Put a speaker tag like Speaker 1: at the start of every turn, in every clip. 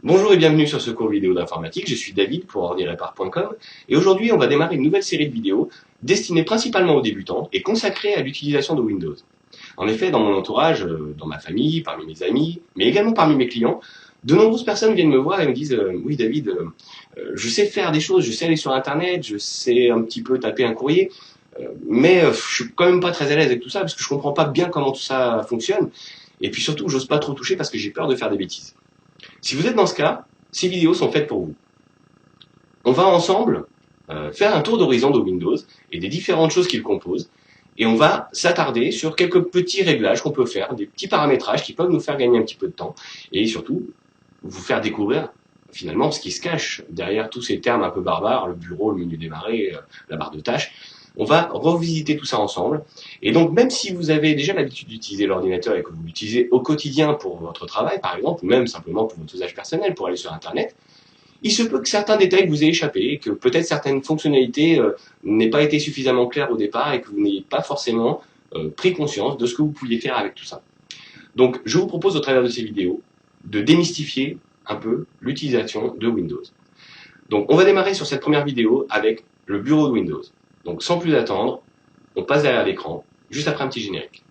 Speaker 1: Bonjour et bienvenue sur ce cours vidéo d'informatique, je suis David pour ordirepar.com et aujourd'hui on va démarrer une nouvelle série de vidéos destinée principalement aux débutants et consacrée à l'utilisation de Windows. En effet, dans mon entourage, dans ma famille, parmi mes amis, mais également parmi mes clients, de nombreuses personnes viennent me voir et me disent Oui David, je sais faire des choses, je sais aller sur internet, je sais un petit peu taper un courrier, mais je suis quand même pas très à l'aise avec tout ça parce que je comprends pas bien comment tout ça fonctionne et puis surtout j'ose pas trop toucher parce que j'ai peur de faire des bêtises. Si vous êtes dans ce cas, ces vidéos sont faites pour vous. On va ensemble faire un tour d'horizon de Windows et des différentes choses qu'il compose, et on va s'attarder sur quelques petits réglages qu'on peut faire, des petits paramétrages qui peuvent nous faire gagner un petit peu de temps, et surtout vous faire découvrir finalement ce qui se cache derrière tous ces termes un peu barbares, le bureau, le menu démarrer, la barre de tâches. On va revisiter tout ça ensemble. Et donc, même si vous avez déjà l'habitude d'utiliser l'ordinateur et que vous l'utilisez au quotidien pour votre travail, par exemple, ou même simplement pour votre usage personnel, pour aller sur Internet, il se peut que certains détails vous aient échappé, que peut-être certaines fonctionnalités n'aient pas été suffisamment claires au départ et que vous n'ayez pas forcément pris conscience de ce que vous pouviez faire avec tout ça. Donc, je vous propose au travers de ces vidéos de démystifier un peu l'utilisation de Windows. Donc, on va démarrer sur cette première vidéo avec le bureau de Windows. Donc sans plus attendre, on passe derrière l'écran, juste après un petit générique.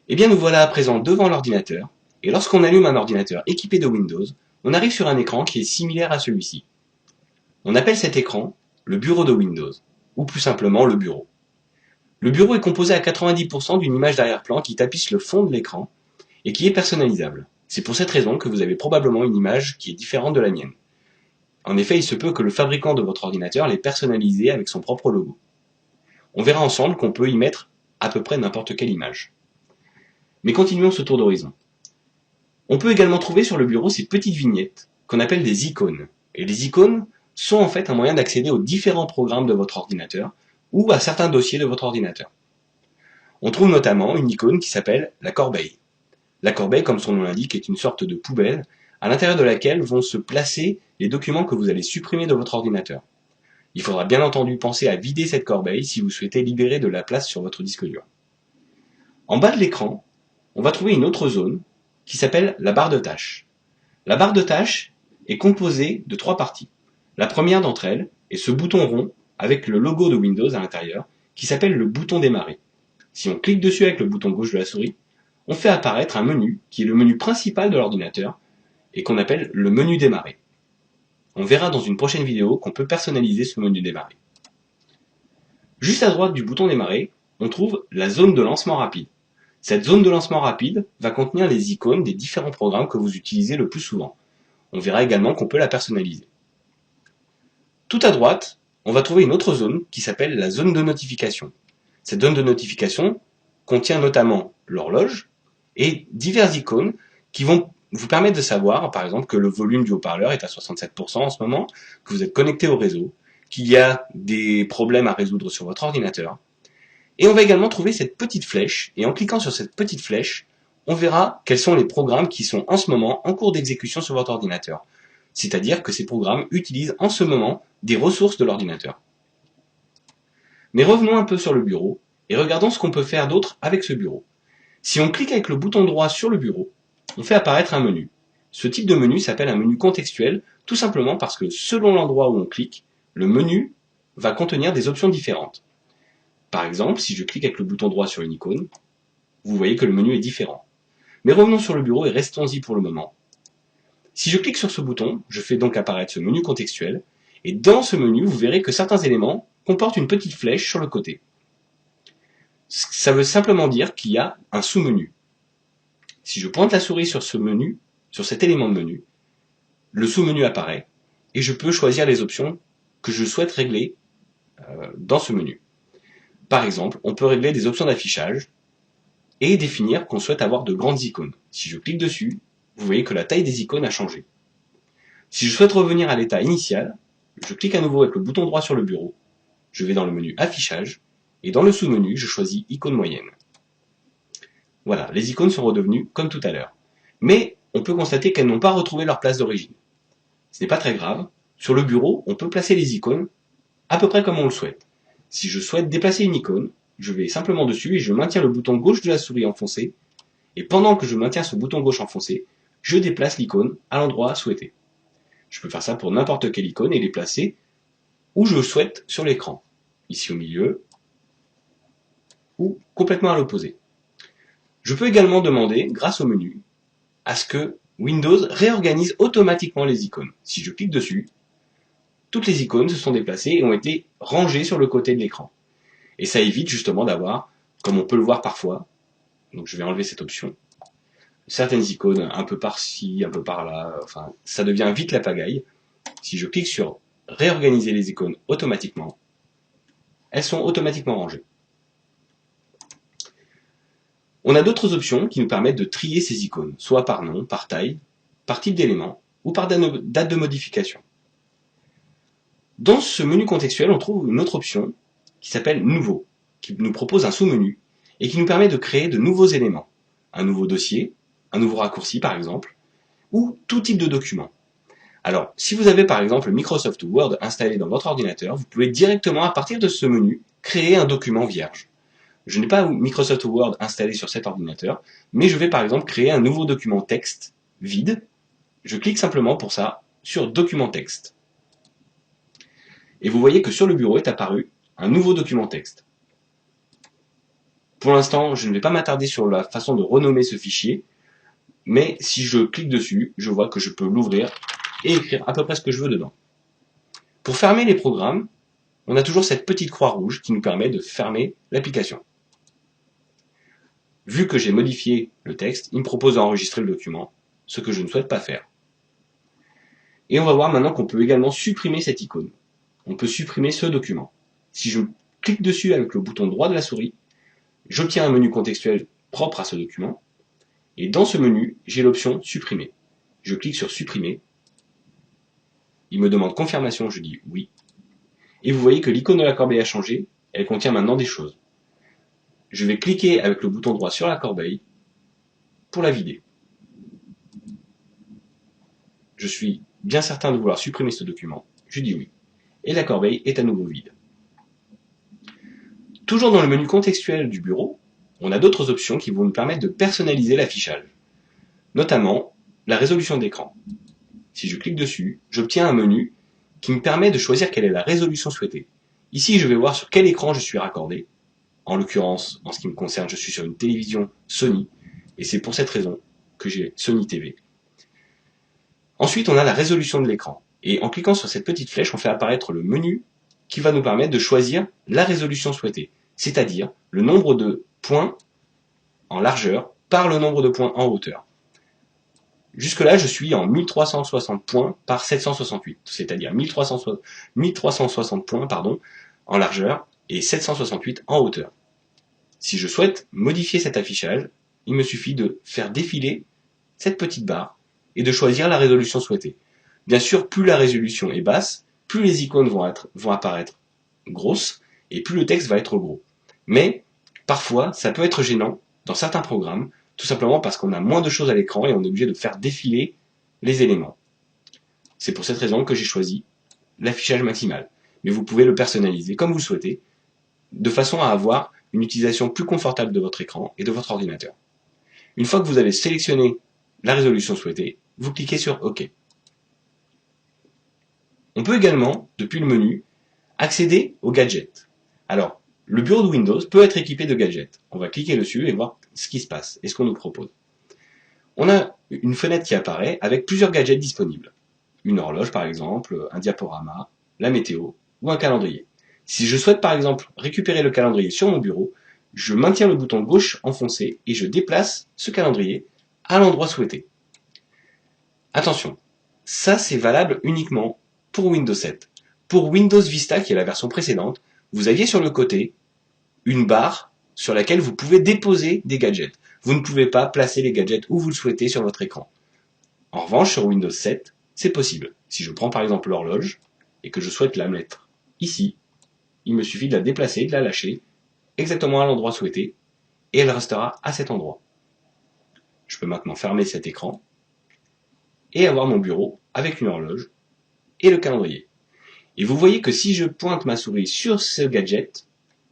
Speaker 1: Et bien nous voilà à présent devant l'ordinateur, et lorsqu'on allume un ordinateur équipé de Windows, on arrive sur un écran qui est similaire à celui-ci. On appelle cet écran le bureau de Windows, ou plus simplement le bureau. Le bureau est composé à 90% d'une image d'arrière-plan qui tapisse le fond de l'écran et qui est personnalisable. C'est pour cette raison que vous avez probablement une image qui est différente de la mienne. En effet, il se peut que le fabricant de votre ordinateur l'ait personnalisé avec son propre logo. On verra ensemble qu'on peut y mettre à peu près n'importe quelle image. Mais continuons ce tour d'horizon. On peut également trouver sur le bureau ces petites vignettes qu'on appelle des icônes. Et les icônes sont en fait un moyen d'accéder aux différents programmes de votre ordinateur ou à certains dossiers de votre ordinateur. On trouve notamment une icône qui s'appelle la corbeille. La corbeille, comme son nom l'indique, est une sorte de poubelle à l'intérieur de laquelle vont se placer les documents que vous allez supprimer de votre ordinateur. Il faudra bien entendu penser à vider cette corbeille si vous souhaitez libérer de la place sur votre disque dur. En bas de l'écran, on va trouver une autre zone qui s'appelle la barre de tâches. La barre de tâches est composée de 3 parties. La première d'entre elles est ce bouton rond avec le logo de Windows à l'intérieur qui s'appelle le bouton démarrer. Si on clique dessus avec le bouton gauche de la souris, on fait apparaître un menu qui est le menu principal de l'ordinateur et qu'on appelle le menu démarrer. On verra dans une prochaine vidéo qu'on peut personnaliser ce menu démarrer. Juste à droite du bouton démarrer, on trouve la zone de lancement rapide. Cette zone de lancement rapide va contenir les icônes des différents programmes que vous utilisez le plus souvent. On verra également qu'on peut la personnaliser. Tout à droite, on va trouver une autre zone qui s'appelle la zone de notification. Cette zone de notification contient notamment l'horloge et diverses icônes qui vont vous permettre de savoir, par exemple, que le volume du haut-parleur est à 67% en ce moment, que vous êtes connecté au réseau, qu'il y a des problèmes à résoudre sur votre ordinateur. Et on va également trouver cette petite flèche, et en cliquant sur cette petite flèche, on verra quels sont les programmes qui sont en ce moment en cours d'exécution sur votre ordinateur. C'est-à-dire que ces programmes utilisent en ce moment des ressources de l'ordinateur. Mais revenons un peu sur le bureau, et regardons ce qu'on peut faire d'autre avec ce bureau. Si on clique avec le bouton droit sur le bureau, on fait apparaître un menu. Ce type de menu s'appelle un menu contextuel, tout simplement parce que selon l'endroit où on clique, le menu va contenir des options différentes. Par exemple, si je clique avec le bouton droit sur une icône, vous voyez que le menu est différent. Mais revenons sur le bureau et restons-y pour le moment. Si je clique sur ce bouton, je fais donc apparaître ce menu contextuel, et dans ce menu, vous verrez que certains éléments comportent une petite flèche sur le côté. Ça veut simplement dire qu'il y a un sous-menu. Si je pointe la souris sur ce menu, sur cet élément de menu, le sous-menu apparaît, et je peux choisir les options que je souhaite régler dans ce menu. Par exemple, on peut régler des options d'affichage et définir qu'on souhaite avoir de grandes icônes. Si je clique dessus, vous voyez que la taille des icônes a changé. Si je souhaite revenir à l'état initial, je clique à nouveau avec le bouton droit sur le bureau, je vais dans le menu affichage, et dans le sous-menu, je choisis icône moyenne. Voilà, les icônes sont redevenues comme tout à l'heure. Mais on peut constater qu'elles n'ont pas retrouvé leur place d'origine. Ce n'est pas très grave. Sur le bureau, on peut placer les icônes à peu près comme on le souhaite. Si je souhaite déplacer une icône, je vais simplement dessus et je maintiens le bouton gauche de la souris enfoncé. Et pendant que je maintiens ce bouton gauche enfoncé, je déplace l'icône à l'endroit souhaité. Je peux faire ça pour n'importe quelle icône et les placer où je souhaite sur l'écran. Ici au milieu, ou complètement à l'opposé. Je peux également demander, grâce au menu, à ce que Windows réorganise automatiquement les icônes. Si je clique dessus, toutes les icônes se sont déplacées et ont été rangées sur le côté de l'écran. Et ça évite justement d'avoir, comme on peut le voir parfois, donc je vais enlever cette option, certaines icônes un peu par-ci, un peu par-là, enfin ça devient vite la pagaille. Si je clique sur réorganiser les icônes automatiquement, elles sont automatiquement rangées. On a d'autres options qui nous permettent de trier ces icônes, soit par nom, par taille, par type d'élément, ou par date de modification. Dans ce menu contextuel, on trouve une autre option qui s'appelle Nouveau, qui nous propose un sous-menu et qui nous permet de créer de nouveaux éléments. Un nouveau dossier, un nouveau raccourci par exemple, ou tout type de document. Alors, si vous avez par exemple Microsoft Word installé dans votre ordinateur, vous pouvez directement à partir de ce menu créer un document vierge. Je n'ai pas Microsoft Word installé sur cet ordinateur, mais je vais par exemple créer un nouveau document texte vide. Je clique simplement pour ça sur Document texte. Et vous voyez que sur le bureau est apparu un nouveau document texte. Pour l'instant, je ne vais pas m'attarder sur la façon de renommer ce fichier, mais si je clique dessus, je vois que je peux l'ouvrir et écrire à peu près ce que je veux dedans. Pour fermer les programmes, on a toujours cette petite croix rouge qui nous permet de fermer l'application. Vu que j'ai modifié le texte, il me propose d'enregistrer le document, ce que je ne souhaite pas faire. Et on va voir maintenant qu'on peut également supprimer cette icône. On peut supprimer ce document. Si je clique dessus avec le bouton droit de la souris, j'obtiens un menu contextuel propre à ce document. Et dans ce menu, j'ai l'option Supprimer. Je clique sur Supprimer. Il me demande confirmation, je dis oui. Et vous voyez que l'icône de la corbeille a changé. Elle contient maintenant des choses. Je vais cliquer avec le bouton droit sur la corbeille pour la vider. Je suis bien certain de vouloir supprimer ce document. Je dis oui. Et la corbeille est à nouveau vide. Toujours dans le menu contextuel du bureau, on a d'autres options qui vont nous permettre de personnaliser l'affichage, notamment la résolution d'écran. Si je clique dessus, j'obtiens un menu qui me permet de choisir quelle est la résolution souhaitée. Ici, je vais voir sur quel écran je suis raccordé. En l'occurrence, en ce qui me concerne, je suis sur une télévision Sony, et c'est pour cette raison que j'ai Sony TV. Ensuite, on a la résolution de l'écran. Et en cliquant sur cette petite flèche, on fait apparaître le menu qui va nous permettre de choisir la résolution souhaitée, c'est-à-dire le nombre de points en largeur par le nombre de points en hauteur. Jusque-là, je suis en 1360 points par 768, c'est-à-dire 1360 points en largeur et 768 en hauteur. Si je souhaite modifier cet affichage, il me suffit de faire défiler cette petite barre et de choisir la résolution souhaitée. Bien sûr, plus la résolution est basse, plus les icônes vont apparaître grosses et plus le texte va être gros. Mais parfois, ça peut être gênant dans certains programmes, tout simplement parce qu'on a moins de choses à l'écran et on est obligé de faire défiler les éléments. C'est pour cette raison que j'ai choisi l'affichage maximal. Mais vous pouvez le personnaliser comme vous le souhaitez, de façon à avoir une utilisation plus confortable de votre écran et de votre ordinateur. Une fois que vous avez sélectionné la résolution souhaitée, vous cliquez sur OK. On peut également, depuis le menu, accéder aux gadgets. Alors, le bureau de Windows peut être équipé de gadgets. On va cliquer dessus et voir ce qui se passe et ce qu'on nous propose. On a une fenêtre qui apparaît avec plusieurs gadgets disponibles. Une horloge par exemple, un diaporama, la météo ou un calendrier. Si je souhaite par exemple récupérer le calendrier sur mon bureau, je maintiens le bouton gauche enfoncé et je déplace ce calendrier à l'endroit souhaité. Attention, ça c'est valable uniquement pour Windows 7. Pour Windows Vista, qui est la version précédente, vous aviez sur le côté une barre sur laquelle vous pouvez déposer des gadgets. Vous ne pouvez pas placer les gadgets où vous le souhaitez sur votre écran. En revanche, sur Windows 7, c'est possible. Si je prends par exemple l'horloge et que je souhaite la mettre ici, il me suffit de la déplacer, de la lâcher exactement à l'endroit souhaité et elle restera à cet endroit. Je peux maintenant fermer cet écran et avoir mon bureau avec une horloge et le calendrier. Et vous voyez que si je pointe ma souris sur ce gadget,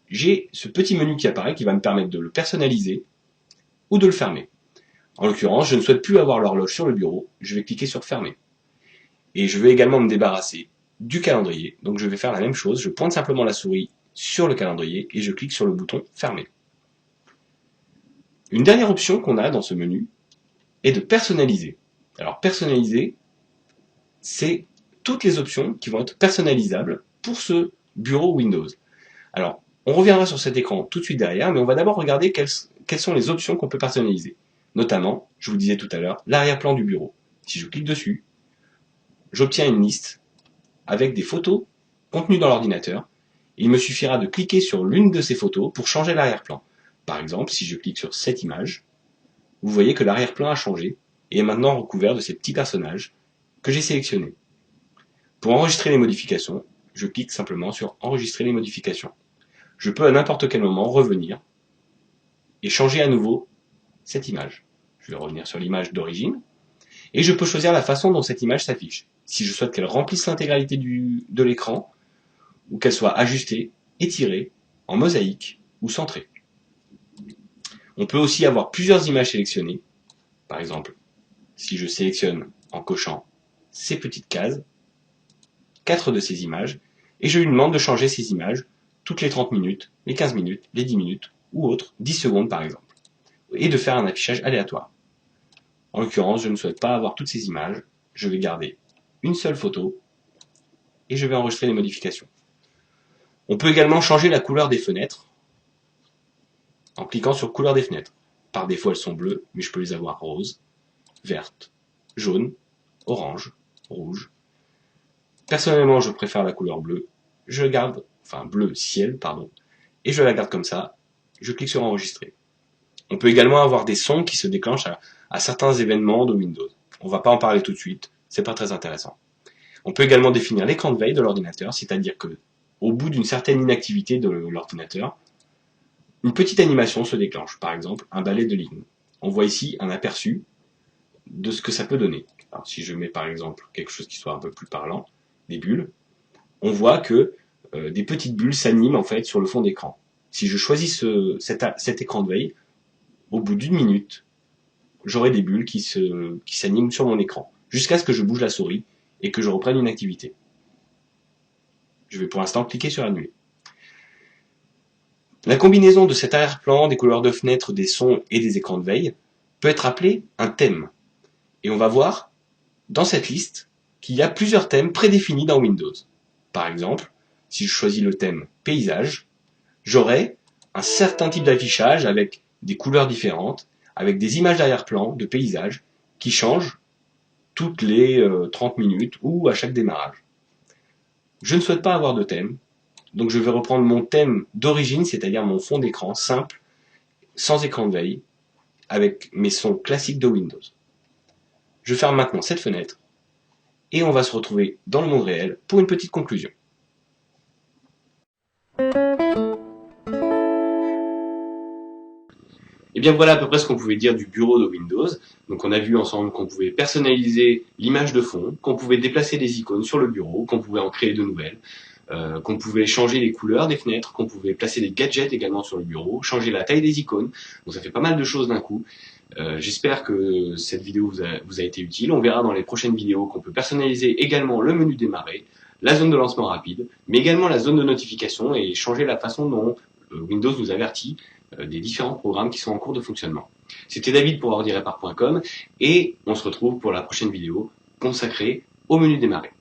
Speaker 1: j'ai ce petit menu qui apparaît qui va me permettre de le personnaliser ou de le fermer. En l'occurrence, je ne souhaite plus avoir l'horloge sur le bureau, je vais cliquer sur fermer. Et je vais également me débarrasser du calendrier, donc je vais faire la même chose, je pointe simplement la souris sur le calendrier et je clique sur le bouton fermer. Une dernière option qu'on a dans ce menu est de personnaliser. Alors personnaliser, c'est toutes les options qui vont être personnalisables pour ce bureau Windows. Alors, on reviendra sur cet écran tout de suite derrière, mais on va d'abord regarder quelles sont les options qu'on peut personnaliser. Notamment, je vous disais tout à l'heure, l'arrière-plan du bureau. Si je clique dessus, j'obtiens une liste avec des photos contenues dans l'ordinateur. Il me suffira de cliquer sur l'une de ces photos pour changer l'arrière-plan. Par exemple, si je clique sur cette image, vous voyez que l'arrière-plan a changé et est maintenant recouvert de ces petits personnages que j'ai sélectionnés. Pour enregistrer les modifications, je clique simplement sur enregistrer les modifications. Je peux à n'importe quel moment revenir et changer à nouveau cette image. Je vais revenir sur l'image d'origine et je peux choisir la façon dont cette image s'affiche. Si je souhaite qu'elle remplisse l'intégralité de l'écran ou qu'elle soit ajustée, étirée, en mosaïque ou centrée. On peut aussi avoir plusieurs images sélectionnées. Par exemple, si je sélectionne en cochant ces petites cases, 4 de ces images, et je lui demande de changer ces images toutes les 30 minutes, les 15 minutes, les 10 minutes, ou autres, 10 secondes par exemple, et de faire un affichage aléatoire. En l'occurrence, je ne souhaite pas avoir toutes ces images, je vais garder une seule photo, et je vais enregistrer les modifications. On peut également changer la couleur des fenêtres, en cliquant sur couleur des fenêtres. Par défaut, elles sont bleues, mais je peux les avoir roses, vertes, jaunes, orange, rouge. Personnellement, je préfère la couleur bleue. Je garde, enfin bleu ciel, pardon, et je la garde comme ça. Je clique sur enregistrer. On peut également avoir des sons qui se déclenchent à certains événements de Windows. On va pas en parler tout de suite, c'est pas très intéressant. On peut également définir l'écran de veille de l'ordinateur, c'est-à-dire que au bout d'une certaine inactivité de l'ordinateur, une petite animation se déclenche, par exemple un balai de lignes. On voit ici un aperçu de ce que ça peut donner. Alors, si je mets par exemple quelque chose qui soit un peu plus parlant, des bulles, on voit que des petites bulles s'animent en fait sur le fond d'écran. Si je choisis cet écran de veille, au bout d'une minute, j'aurai des bulles qui s'animent sur mon écran, jusqu'à ce que je bouge la souris et que je reprenne une activité. Je vais pour l'instant cliquer sur annuler. La combinaison de cet arrière-plan, des couleurs de fenêtre, des sons et des écrans de veille peut être appelée un thème. Et on va voir dans cette liste qu'il y a plusieurs thèmes prédéfinis dans Windows. Par exemple, si je choisis le thème paysage, j'aurai un certain type d'affichage avec des couleurs différentes, avec des images d'arrière-plan de paysage qui changent toutes les 30 minutes ou à chaque démarrage. Je ne souhaite pas avoir de thème, donc je vais reprendre mon thème d'origine, c'est-à-dire mon fond d'écran simple, sans écran de veille, avec mes sons classiques de Windows. Je ferme maintenant cette fenêtre, et on va se retrouver dans le monde réel pour une petite conclusion. Et bien voilà à peu près ce qu'on pouvait dire du bureau de Windows. Donc on a vu ensemble qu'on pouvait personnaliser l'image de fond, qu'on pouvait déplacer des icônes sur le bureau, qu'on pouvait en créer de nouvelles, qu'on pouvait changer les couleurs des fenêtres, qu'on pouvait placer des gadgets également sur le bureau, changer la taille des icônes. Donc ça fait pas mal de choses d'un coup. J'espère que cette vidéo vous a été utile. On verra dans les prochaines vidéos qu'on peut personnaliser également le menu démarrer, la zone de lancement rapide, mais également la zone de notification et changer la façon dont Windows nous avertit des différents programmes qui sont en cours de fonctionnement. C'était David pour ordyrepar.com et on se retrouve pour la prochaine vidéo consacrée au menu démarrer.